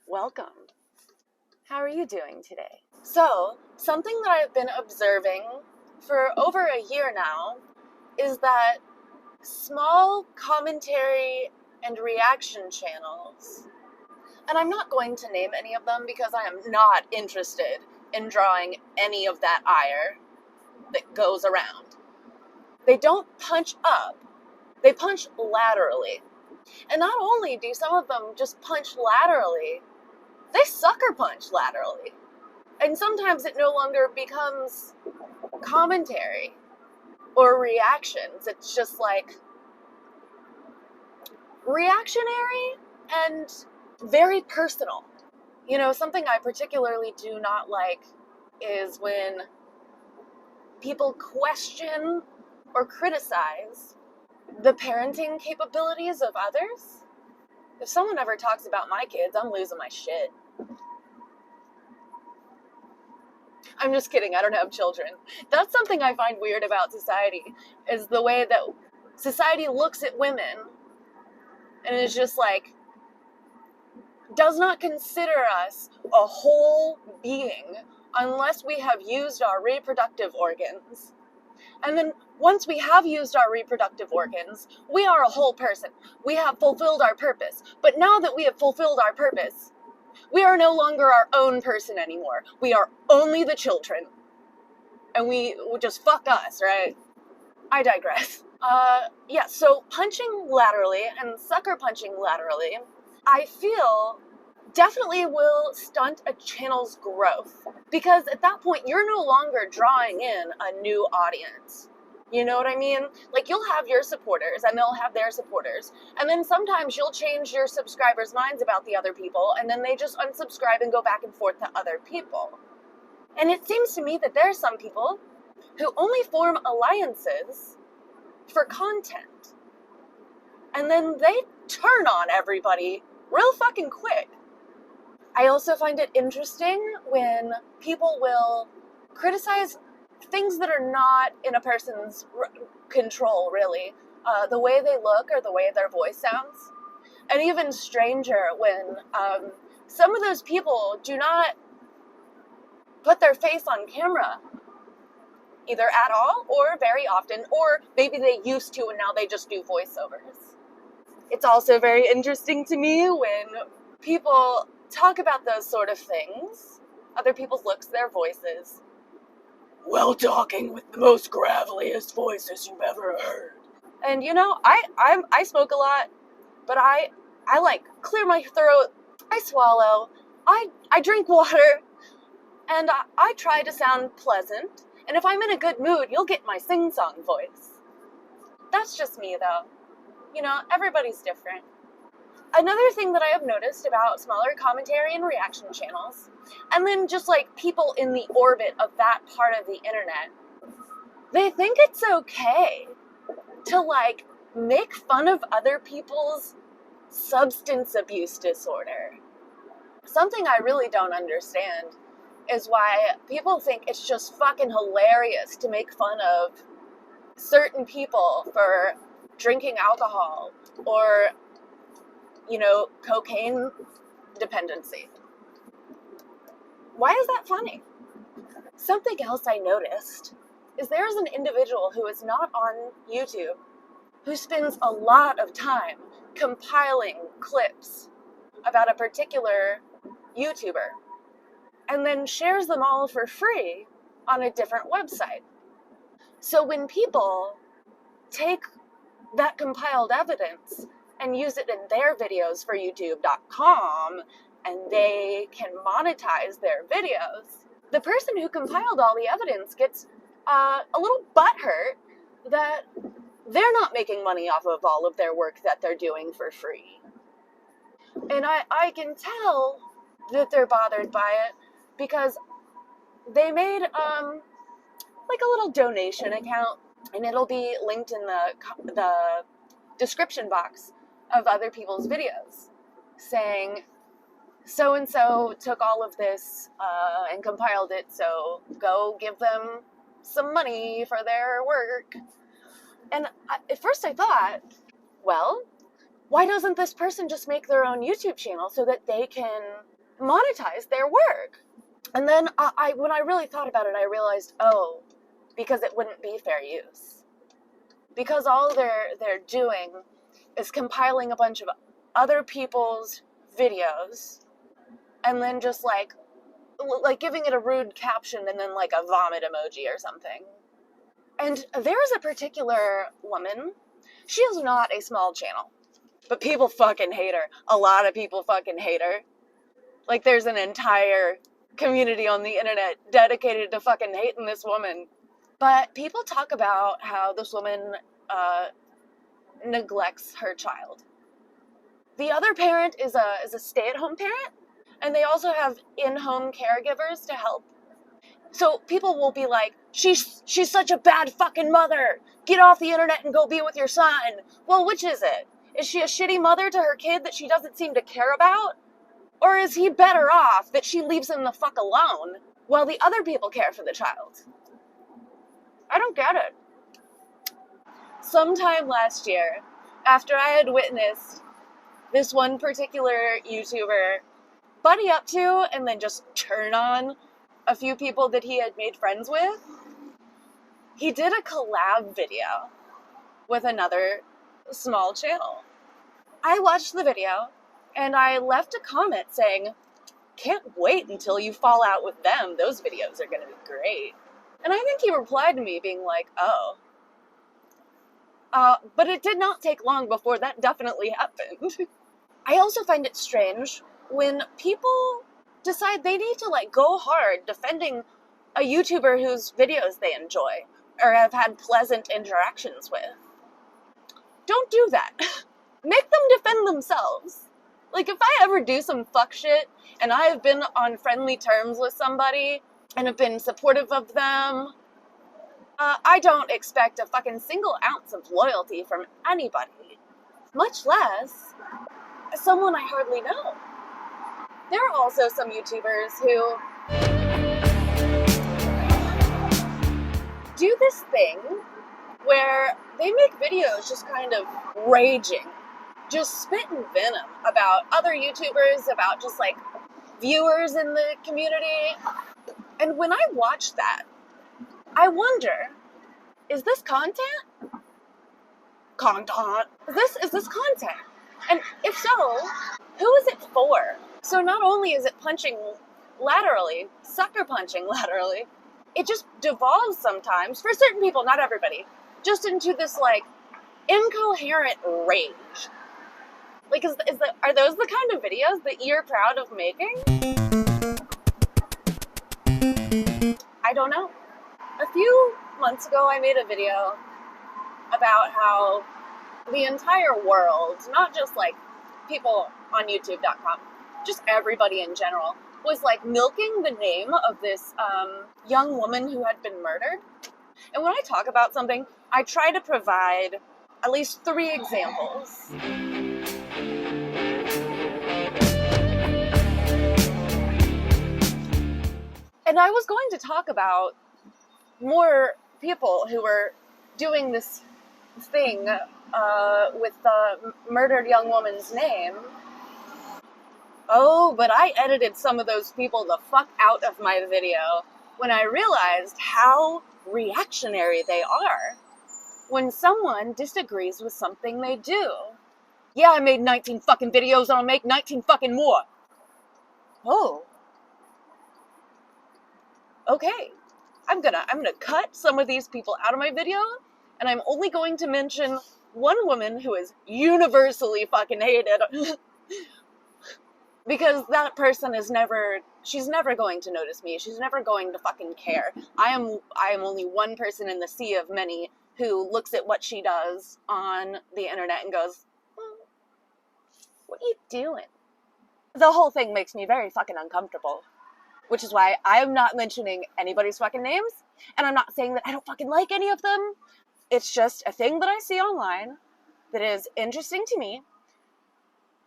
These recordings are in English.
Welcome. How are you doing today? So, something that I've been observing for over a year now is that small commentary and reaction channels, and I'm not going to name any of them because I am not interested in drawing any of that ire that goes around. They don't punch up, they punch laterally. And not only do some of them just punch laterally, they sucker punch laterally. And sometimes it no longer becomes commentary or reactions. It's just like reactionary and very personal. You know, something I particularly do not like is when people question or criticize the parenting capabilities of others. If someone ever talks about my kids, I'm losing my shit. I'm just kidding, I don't have children. That's something I find weird about society, is the way that society looks at women and is just like, does not consider us a whole being unless we have used our reproductive organs. And then once we have used our reproductive organs, we are a whole person. We have fulfilled our purpose. But now that we have fulfilled our purpose, we are no longer our own person anymore. We are only the children. And we just fuck us, right? I digress. So punching laterally and sucker punching laterally, I feel definitely will stunt a channel's growth. Because at that point, you're no longer drawing in a new audience. You know what I mean? Like, you'll have your supporters and they'll have their supporters. And then sometimes you'll change your subscribers' minds about the other people, and then they just unsubscribe and go back and forth to other people. And it seems to me that there are some people who only form alliances for content. And then they turn on everybody real fucking quick. I also find it interesting when people will criticize things that are not in a person's control, really. The way they look or the way their voice sounds. And even stranger when some of those people do not put their face on camera, either at all or very often, or maybe they used to and now they just do voiceovers. It's also very interesting to me when people talk about those sort of things, other people's looks, their voices, while talking with the most graveliest voices you've ever heard. And you know, I smoke a lot, but I like clear my throat, I swallow, I drink water, and I try to sound pleasant. And if I'm in a good mood, you'll get my sing-song voice. That's just me, though. You know, everybody's different. Another thing that I have noticed about smaller commentary and reaction channels, and then just like people in the orbit of that part of the internet, they think it's okay to like make fun of other people's substance abuse disorder. Something I really don't understand is why people think it's just fucking hilarious to make fun of certain people for drinking alcohol or, you know, cocaine dependency. Why is that funny? Something else I noticed is there's an individual who is not on YouTube who spends a lot of time compiling clips about a particular YouTuber and then shares them all for free on a different website. So when people take that compiled evidence and use it in their videos for YouTube.com, and they can monetize their videos, the person who compiled all the evidence gets a little butthurt that they're not making money off of all of their work that they're doing for free. And I can tell that they're bothered by it because they made like a little donation account, and it'll be linked in the description box of other people's videos, saying so-and-so took all of this and compiled it, so go give them some money for their work. And at first I thought, well, why doesn't this person just make their own YouTube channel so that they can monetize their work. And then when I really thought about it, I realized, oh, because it wouldn't be fair use. Because all they're doing is compiling a bunch of other people's videos and then just like giving it a rude caption and then like a vomit emoji or something. And there's a particular woman, she is not a small channel, but people fucking hate her. A lot of people fucking hate her. Like, there's an entire community on the internet dedicated to fucking hating this woman. But people talk about how this woman neglects her child. The other parent is a stay-at-home parent, and they also have in-home caregivers to help. So people will be like, she's such a bad fucking mother. Get off the internet and go be with your son. Well, which is it? Is she a shitty mother to her kid that she doesn't seem to care about? Or is he better off that she leaves him the fuck alone while the other people care for the child? I don't get it. Sometime last year, after I had witnessed this one particular YouTuber buddy up to and then just turn on a few people that he had made friends with, he did a collab video with another small channel. I watched the video and I left a comment saying, can't wait until you fall out with them. Those videos are going to be great. And I think he replied to me being like, oh. But it did not take long before that definitely happened. I also find it strange when people decide they need to like go hard defending a YouTuber whose videos they enjoy or have had pleasant interactions with. Don't do that. Make them defend themselves. Like, if I ever do some fuck shit and I have been on friendly terms with somebody and have been supportive of them, I don't expect a fucking single ounce of loyalty from anybody, much less someone I hardly know. There are also some YouTubers who do this thing where they make videos just kind of raging, just spitting venom about other YouTubers, about just like viewers in the community. And when I watch that, I wonder, is this content? Is this content? And if so, who is it for? So not only is it punching laterally, sucker punching laterally, it just devolves sometimes, for certain people, not everybody, just into this like incoherent rage. Like, are those the kind of videos that you're proud of making? I don't know. A few months ago, I made a video about how the entire world, not just like people on YouTube.com, just everybody in general, was like milking the name of this young woman who had been murdered. And when I talk about something, I try to provide at least 3 examples. And I was going to talk about more people who were doing this thing with the murdered young woman's name. Oh, but I edited some of those people the fuck out of my video when I realized how reactionary they are when someone disagrees with something they do. Yeah, I made 19 fucking videos and I'll make 19 fucking more. Oh. Okay. I'm gonna cut some of these people out of my video, and I'm only going to mention one woman who is universally fucking hated. Because that person she's never going to notice me. She's never going to fucking care. I am only one person in the sea of many who looks at what she does on the internet and goes, what are you doing? The whole thing makes me very fucking uncomfortable. Which is why I am not mentioning anybody's fucking names, and I'm not saying that I don't fucking like any of them. It's just a thing that I see online that is interesting to me,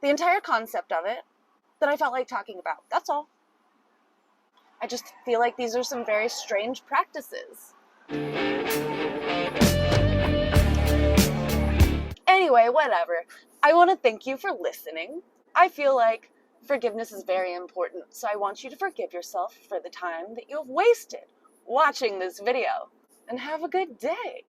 the entire concept of it, that I felt like talking about. That's all. I just feel like these are some very strange practices. Anyway, whatever. I want to thank you for listening. I feel like Forgiveness is very important, so I want you to forgive yourself for the time that you have wasted watching this video, and have a good day.